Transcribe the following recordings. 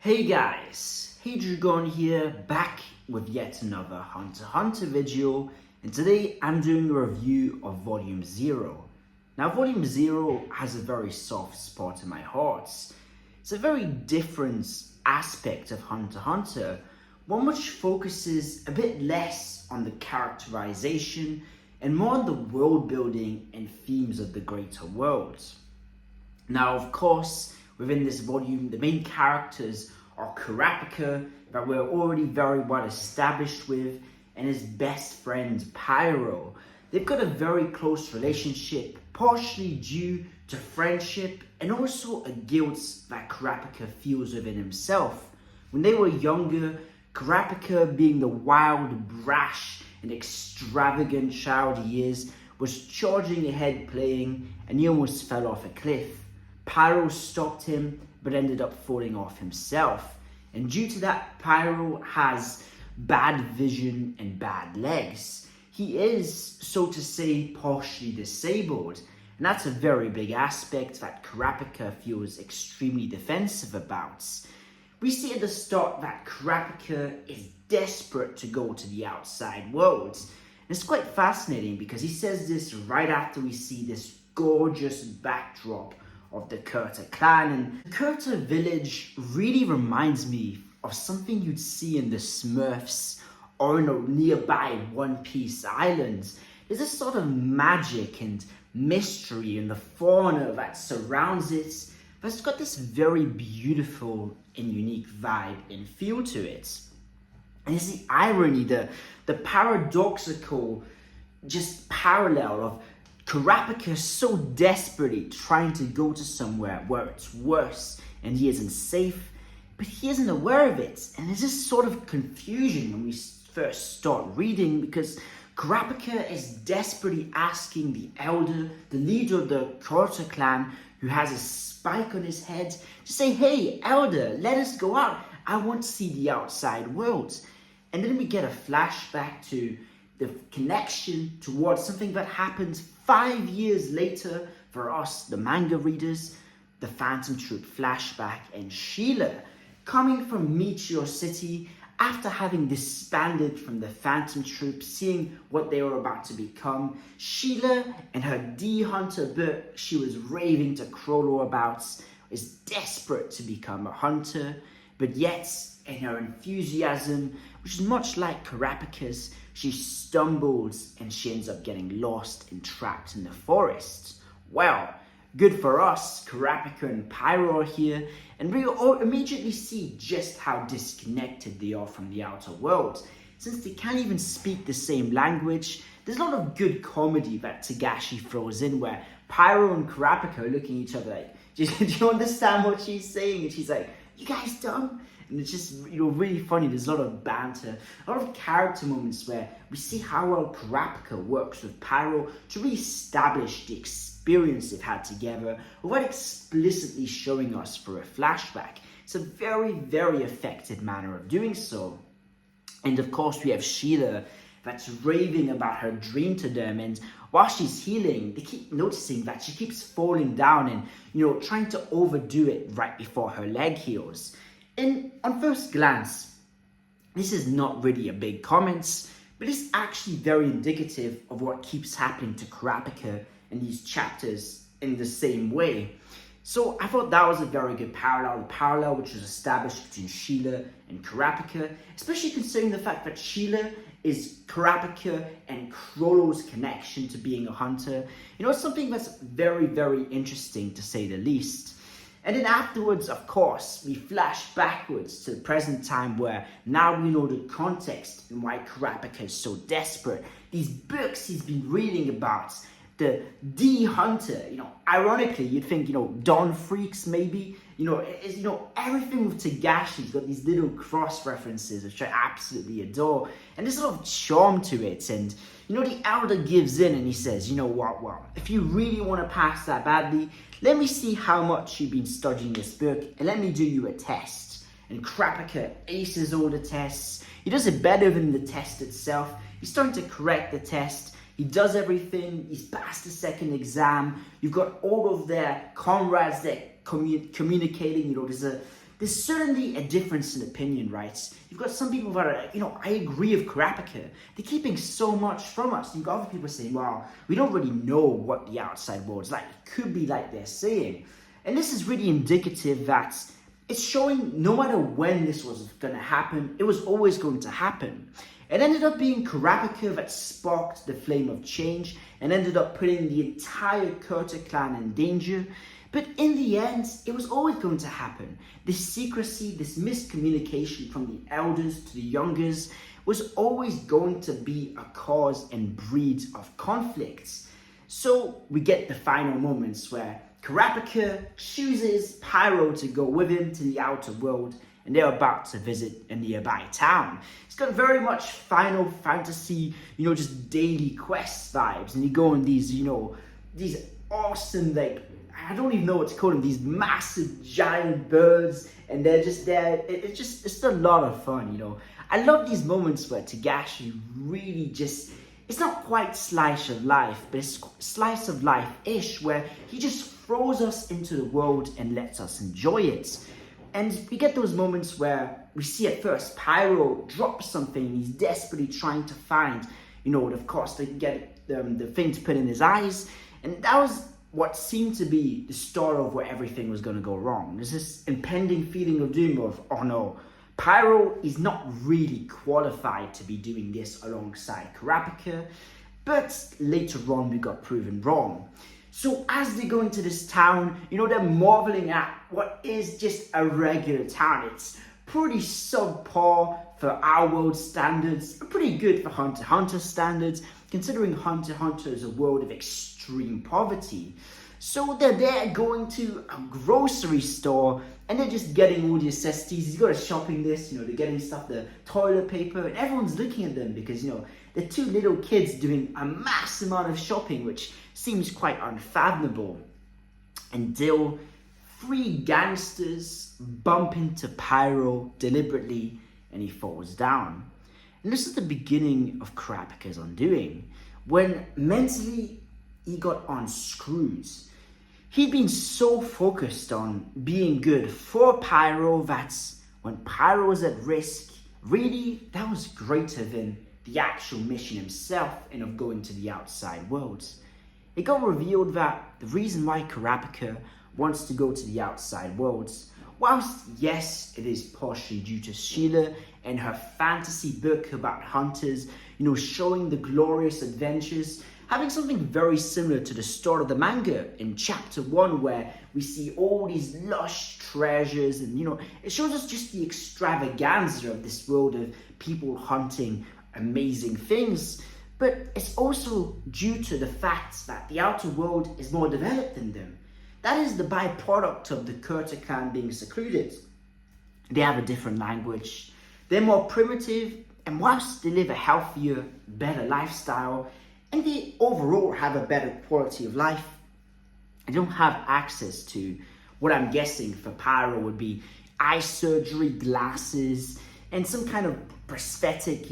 Hey guys, Hadrigon here, back with yet another Hunter x Hunter video, and today I'm doing a review of Volume 0. Now Volume 0 has a very soft spot in my heart. It's a very different aspect of Hunter x Hunter, one which focuses a bit less on the characterization and more on the world building and themes of the greater world. Now of course, within this volume, the main characters are Kurapika, that we're already very well established with, and his best friend Pyro. They've got a very close relationship, partially due to friendship and also a guilt that Kurapika feels within himself. When they were younger, Kurapika, being the wild, brash, and extravagant child he is, was charging ahead playing, and he almost fell off a cliff. Pyro stopped him, but ended up falling off himself. And due to that, Pyro has bad vision and bad legs. He is, so to say, partially disabled. And that's a very big aspect that Kurapika feels extremely defensive about. We see at the start that Kurapika is desperate to go to the outside world. And it's quite fascinating because he says this right after we see this gorgeous backdrop of the Kurta clan. And the Kurta village really reminds me of something you'd see in the Smurfs or in a nearby One Piece islands. There's a sort of magic and mystery in the fauna that surrounds it, but it's got this very beautiful and unique vibe and feel to it. And it's the irony, the paradoxical just parallel of Kurapika so desperately trying to go to somewhere where it's worse and he isn't safe, but he isn't aware of it. And there's this sort of confusion when we first start reading, because Kurapika is desperately asking the elder, the leader of the Kurta clan, who has a spike on his head, to say, "Hey, elder, let us go out. I want to see the outside world." And then we get a flashback to the connection towards something that happens 5 years later for us, the manga readers, the Phantom Troop flashback, and Sheila coming from Meteor City after having disbanded from the Phantom Troop, seeing what they were about to become. Sheila and her D-Hunter book she was raving to Chrollo about is desperate to become a hunter, but yet in her enthusiasm, which is much like Kurapika's, she stumbles and she ends up getting lost and trapped in the forest. Well, good for us, Kurapika and Pyro are here, and we all immediately see just how disconnected they are from the outer world. Since they can't even speak the same language, there's a lot of good comedy that Togashi throws in, where Pyro and Kurapika are looking at each other like, do you understand what she's saying? And she's like, "You guys dumb?" And it's just, really funny. There's a lot of banter, a lot of character moments where we see how well Kurapika works with Pyro to re-establish the experience they've had together without explicitly showing us for a flashback. It's a very, very effective manner of doing so. And of course, we have Sheila that's raving about her dream to them, and while she's healing, they keep noticing that she keeps falling down and, trying to overdo it right before her leg heals. And on first glance, this is not really a big comment, but it's actually very indicative of what keeps happening to Kurapika in these chapters in the same way. So I thought that was a very good parallel, the parallel which was established between Sheila and Kurapika, especially considering the fact that Sheila is Kurapika and Chrollo's connection to being a hunter. It's something that's very, very interesting to say the least. And then afterwards, of course, we flash backwards to the present time, where now we know the context and why Kurapika is so desperate. These books he's been reading about, the D-Hunter, ironically, you'd think, Don Freaks maybe, everything with Togashi's got these little cross references, which I absolutely adore. And there's a lot of charm to it. And, the elder gives in and he says, "You know what, well, if you really want to pass that badly, let me see how much you've been studying this book and let me do you a test." And Kurapika aces all the tests. He does it better than the test itself. He's starting to correct the test. He does everything. He's passed the second exam. You've got all of their comrades there communicating. There's there's certainly a difference in opinion, right? You've got some people that are, I agree with Kurapika. They're keeping so much from us. You've got other people saying, well, we don't really know what the outside world's like. It could be like they're saying. And this is really indicative that it's showing no matter when this was going to happen, it was always going to happen. It ended up being Kurapika that sparked the flame of change and ended up putting the entire Kurta clan in danger. But in the end, it was always going to happen. This secrecy, this miscommunication from the elders to the youngers was always going to be a cause and breed of conflicts. So we get the final moments where Kurapika chooses Pyro to go with him to the outer world, and they're about to visit a nearby town. It's got very much Final Fantasy, just daily quest vibes. And you go on these, these awesome, I don't even know what to call them, these massive giant birds, and they're just there. It's a lot of fun, I love these moments where Togashi really just, it's not quite slice of life, but it's slice of life-ish, where he just throws us into the world and lets us enjoy it. And we get those moments where we see at first Pyro drops something, he's desperately trying to find, of course, they can get the thing to put in his eyes. And that was what seemed to be the start of where everything was going to go wrong. There's this impending feeling of doom of, oh no, Pyro is not really qualified to be doing this alongside Kurapika, but later on we got proven wrong. So as they go into this town, they're marveling at what is just a regular town. It's pretty subpar for our world standards, pretty good for Hunter x Hunter standards, considering Hunter x Hunter is a world of extreme poverty. So they're there going to a grocery store and they're just getting all the necessities. He's got a shopping list, they're getting stuff, the toilet paper, and everyone's looking at them because, they're two little kids doing a mass amount of shopping, which seems quite unfathomable. Until three gangsters bump into Pyro deliberately and he falls down. And this is the beginning of Kurapika's undoing, when mentally he got unscrewed. He'd been so focused on being good for Pyro that when Pyro was at risk, really, that was greater than the actual mission himself and of going to the outside world. It got revealed that the reason why Kurapika wants to go to the outside worlds, whilst yes, it is partially due to Sheila and her fantasy book about hunters, showing the glorious adventures, having something very similar to the start of the manga in chapter 1, where we see all these lush treasures and, it shows us just the extravaganza of this world of people hunting amazing things. But it's also due to the fact that the outer world is more developed than them. That is the byproduct of the Kurta clan being secluded. They have a different language, they're more primitive, and whilst they live a healthier, better lifestyle, and they overall have a better quality of life, they don't have access to what I'm guessing for Pyro would be eye surgery, glasses, and some kind of prosthetic,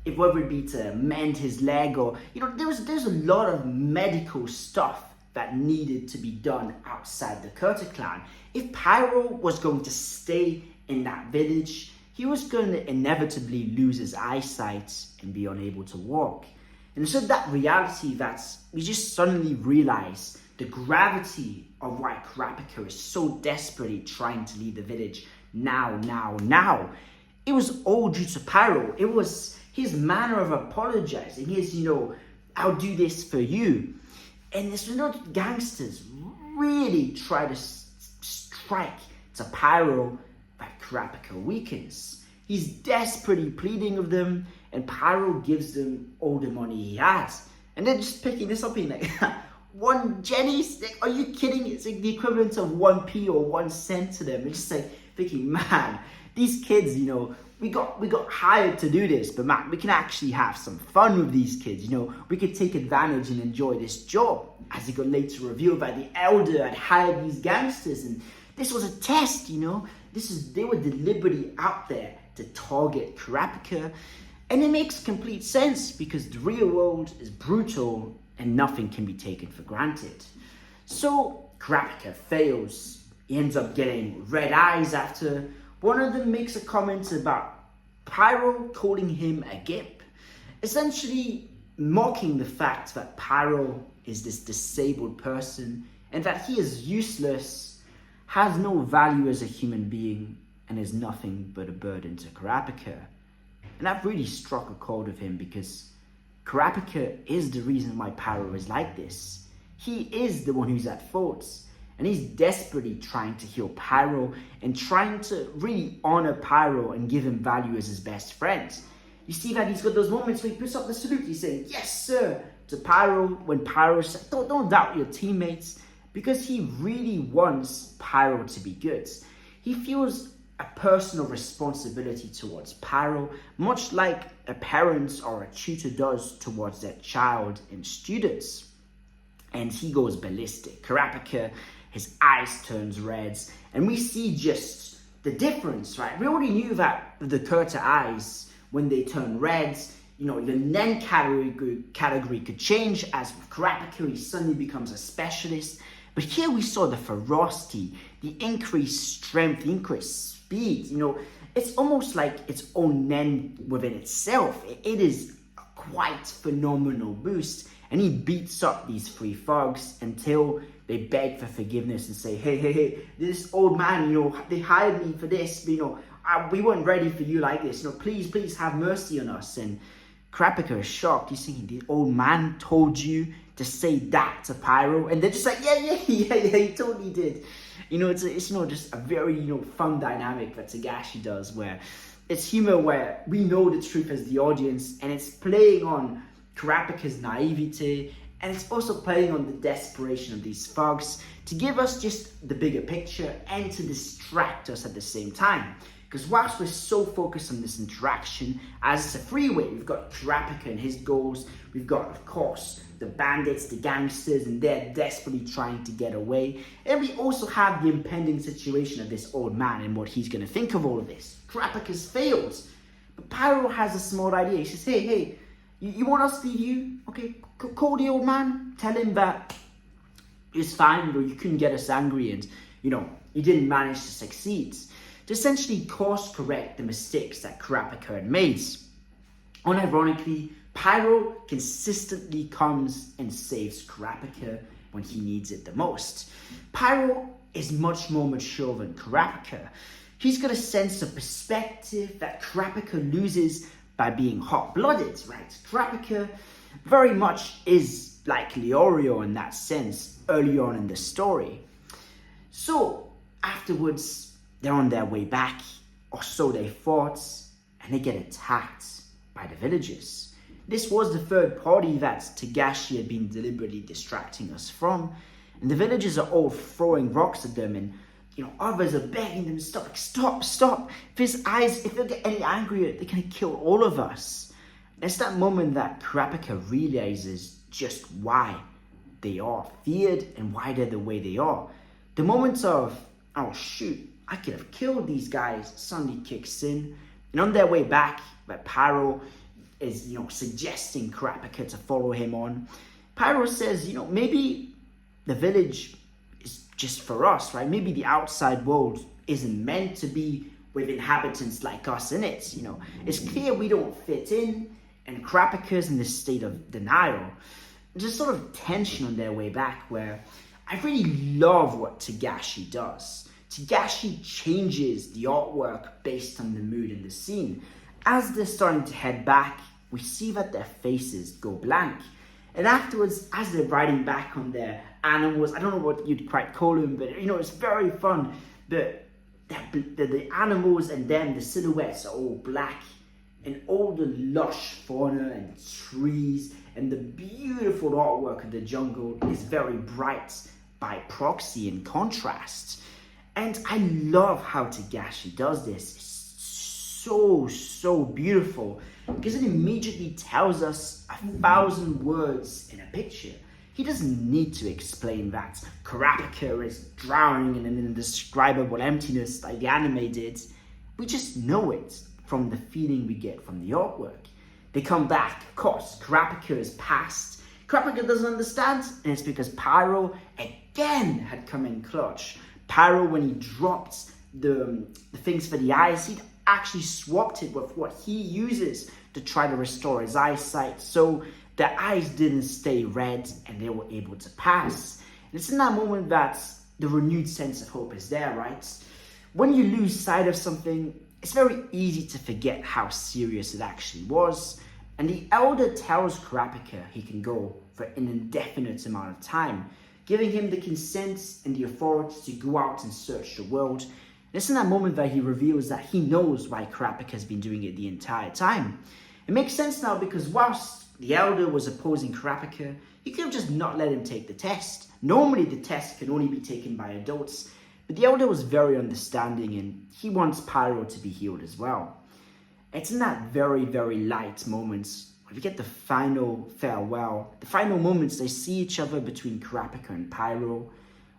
if whether it be to mend his leg or, there's a lot of medical stuff that needed to be done outside the Kurta clan. If Pyro was going to stay in that village, he was going to inevitably lose his eyesight and be unable to walk. And so that reality that we just suddenly realize the gravity of why Kurapika is so desperately trying to leave the village now. It was all due to Pyro. It was his manner of apologizing, his, I'll do this for you. And this gangsters really try to strike to Pyro, but Kurapika weakens. He's desperately pleading with them, and Pyro gives them all the money he has. And they're just picking this up in one Jenny, are you kidding? It's the equivalent of 1p or 1 cent to them. It's just thinking, man, these kids, we got hired to do this, but man, we can actually have some fun with these kids. We could take advantage and enjoy this job. As it got later revealed that the elder had hired these gangsters, and this was a test. They were deliberately out there to target Kurapika, and it makes complete sense because the real world is brutal and nothing can be taken for granted. So Kurapika fails, He ends up getting red eyes after one of them makes a comment about Pyro calling him a gimp, essentially mocking the fact that Pyro is this disabled person and that he is useless, has no value as a human being, and is nothing but a burden to Kurapika. And that really struck a chord with him because Kurapika is the reason why Pyro is like this. He is the one who's at fault, and he's desperately trying to heal Pyro and trying to really honor Pyro and give him value as his best friend. You see that he's got those moments where he puts up the salute, he's saying, "Yes, sir," to Pyro when Pyro says, don't doubt your teammates, because he really wants Pyro to be good. He feels a personal responsibility towards Pyro, much like a parent or a tutor does towards their child and students. And he goes ballistic. Kurapika, his eyes turns red, and we see just the difference, right? We already knew that the Kurta eyes, when they turn red, the Nen category could change. As with Kurapika, he suddenly becomes a specialist. But here we saw the ferocity, the increased strength, the increased speed. It's almost like its own Nen within itself. It is a quite phenomenal boost. And he beats up these three thugs until they beg for forgiveness and say, hey, this old man, they hired me for this, but, we weren't ready for you like this. Please have mercy on us. And Kurapika is shocked. He's thinking, the old man told you to say that to Pyro? And they're just like, yeah, he totally did. It's just a very, fun dynamic that Togashi does, where it's humor where we know the truth as the audience, and it's playing on Kurapika's naivete, and it's also playing on the desperation of these thugs to give us just the bigger picture and to distract us at the same time. Because whilst we're so focused on this interaction, as it's a freeway, we've got Kurapika and his goals, we've got, of course, the bandits, the gangsters, and they're desperately trying to get away. And we also have the impending situation of this old man and what he's going to think of all of this. Kurapika's failed, but Pyro has a smart idea. He says, hey, you want us to leave you? Okay, call the old man, tell him that it's fine, you couldn't get us angry and, you didn't manage to succeed. To essentially course correct the mistakes that Kurapika had made. Unironically, Pyro consistently comes and saves Kurapika when he needs it the most. Pyro is much more mature than Kurapika. He's got a sense of perspective that Kurapika loses by being hot-blooded, right? Kurapika very much is like Leorio in that sense early on in the story. So afterwards, they're on their way back, or so they thought, and they get attacked by the villagers. This was the third party that Togashi had been deliberately distracting us from, and the villagers are all throwing rocks at them, and others are begging them, stop. If they get any angrier, they're gonna kill all of us. And it's that moment that Kurapika realizes just why they are feared and why they're the way they are. The moment of, oh shoot, I could have killed these guys, suddenly kicks in. And on their way back, where Pyro is, suggesting Kurapika to follow him on, Pyro says, maybe the village is just for us, right? Maybe the outside world isn't meant to be with inhabitants like us in it. It's clear we don't fit in, and Kurapika's in this state of denial. There's a sort of tension on their way back where I really love what Togashi does. Togashi changes the artwork based on the mood in the scene. As they're starting to head back, we see that their faces go blank. And afterwards, as they're riding back on their animals, I don't know what you'd quite call them, but it's very fun. The animals and them, the silhouettes are all black, and all the lush fauna and trees and the beautiful artwork of the jungle is very bright by proxy and contrast. And I love how Togashi does this. It's so beautiful because it immediately tells us 1,000 words in a picture. He doesn't need to explain that Kurapika is drowning in an indescribable emptiness like the anime did. We just know it from the feeling we get from the artwork. They come back, of course, Kurapika is past. Kurapika doesn't understand, and it's because Pyro again had come in clutch. Pyro, when he dropped the things for the eyes, he'd actually swapped it with what he uses to try to restore his eyesight, so the eyes didn't stay red and they were able to pass. And it's in that moment that the renewed sense of hope is there, right? When you lose sight of something, it's very easy to forget how serious it actually was. And the Elder tells Kurapika he can go for an indefinite amount of time, giving him the consent and the authority to go out and search the world. And it's in that moment that he reveals that he knows why Kurapika has been doing it the entire time. It makes sense now, because whilst the Elder was opposing Kurapika, he could have just not let him take the test. Normally the test can only be taken by adults, but the Elder was very understanding and he wants Pyro to be healed as well. It's in that very, very light moments when we get the final farewell, the final moments they see each other between Kurapika and Pyro,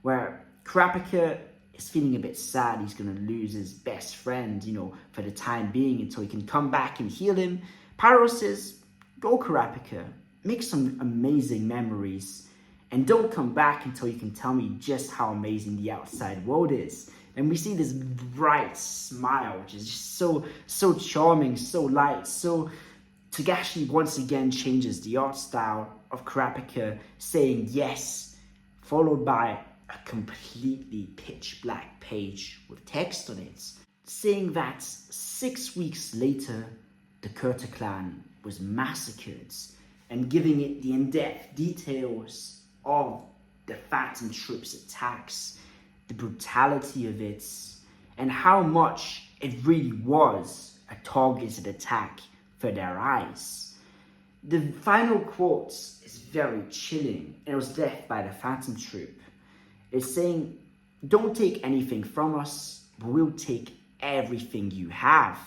where Kurapika is feeling a bit sad. He's going to lose his best friend, for the time being until he can come back and heal him. Pyro says, go Kurapika, make some amazing memories, and don't come back until you can tell me just how amazing the outside world is. And we see this bright smile, which is just so charming, so light. So Togashi once again changes the art style of Kurapika saying yes, followed by a completely pitch black page with text on it, saying that 6 weeks later, the Kurta clan was massacred, and giving it the in-depth details of the Phantom Troop's attacks, the brutality of it, and how much it really was a targeted attack for their eyes. The final quote is very chilling, and it was left by the Phantom Troop. It's saying, don't take anything from us, but we'll take everything you have.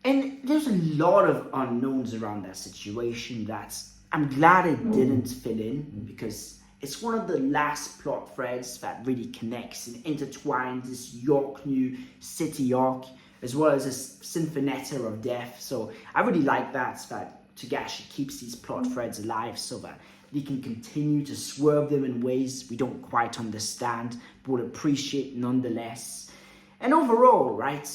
And there's a lot of unknowns around that situation that I'm glad it didn't fill in, because it's one of the last plot threads that really connects and intertwines this York New City arc, as well as this Sinfonetta of Death. So I really like that Togashi keeps these plot threads alive so that we can continue to swerve them in ways we don't quite understand, but will appreciate nonetheless. And overall, right,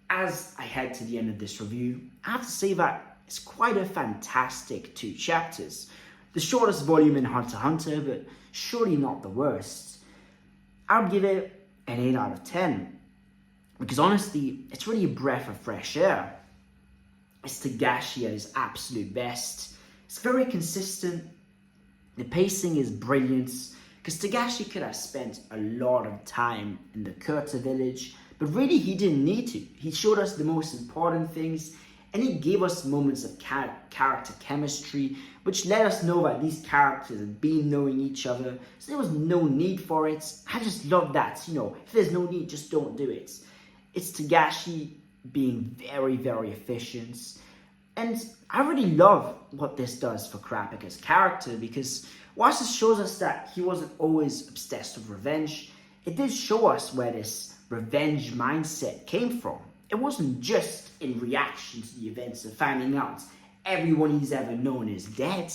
as I head to the end of this review, I have to say that it's quite a fantastic 2 chapters. The shortest volume in Hunter x Hunter, but surely not the worst. I'll give it an 8 out of 10. Because honestly, it's really a breath of fresh air. It's Togashi at his absolute best. It's very consistent. The pacing is brilliant. Because Togashi could have spent a lot of time in the Kurta village, but really he didn't need to. He showed us the most important things, and he gave us moments of character chemistry, which let us know that these characters had been knowing each other, so there was no need for it. I just love that, if there's no need, just don't do it. It's Togashi being very, very efficient, and I really love what this does for Kurapika's character, because whilst it shows us that he wasn't always obsessed with revenge, it did show us where this revenge mindset came from. It wasn't just in reaction to the events of finding out everyone he's ever known is dead,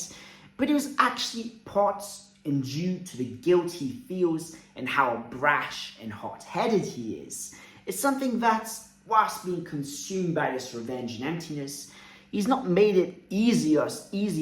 but it was actually part and due to the guilt he feels and how brash and hot-headed he is. It's something that, whilst being consumed by this revenge and emptiness, he's not made it easy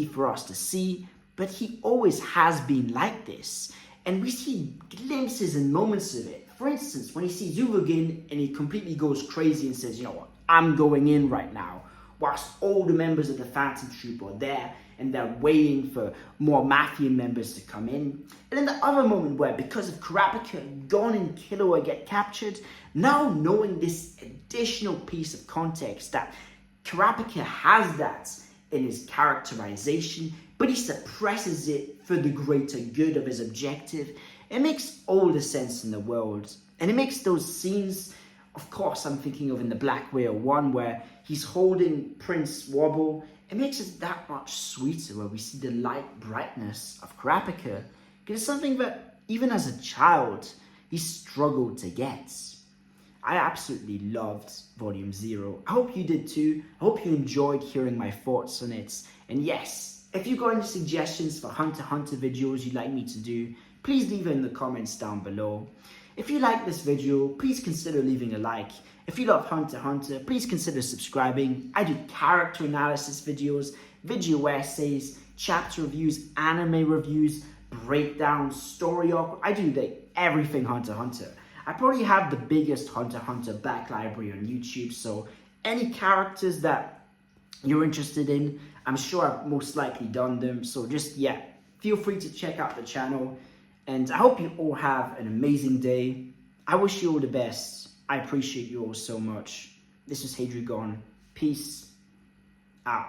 for us to see, but he always has been like this. And we see glimpses and moments of it. For instance, when he sees Zuvugin and he completely goes crazy and says, what, I'm going in right now, whilst all the members of the Phantom Troop are there and they're waiting for more Mafia members to come in. And then the other moment where, because of Kurapika, Gon and Killua get captured, now knowing this additional piece of context that Kurapika has that in his characterization, but he suppresses it for the greater good of his objective, it makes all the sense in the world. And it makes those scenes, of course, I'm thinking of in the Black Whale 1, where he's holding Prince Wobble, it makes it that much sweeter, where we see the light brightness of Kurapika. Because it's something that, even as a child, he struggled to get. I absolutely loved Volume 0. I hope you did too. I hope you enjoyed hearing my thoughts on it. And yes, if you've got any suggestions for Hunter x Hunter videos you'd like me to do, please leave it in the comments down below. If you like this video, please consider leaving a like. If you love Hunter x Hunter, please consider subscribing. I do character analysis videos, video essays, chapter reviews, anime reviews, breakdowns, story arc. I do everything Hunter x Hunter. I probably have the biggest Hunter x Hunter back library on YouTube, so any characters that you're interested in, I'm sure I've most likely done them. So just, yeah, feel free to check out the channel. And I hope you all have an amazing day. I wish you all the best. I appreciate you all so much. This is Hadrigon. Peace out.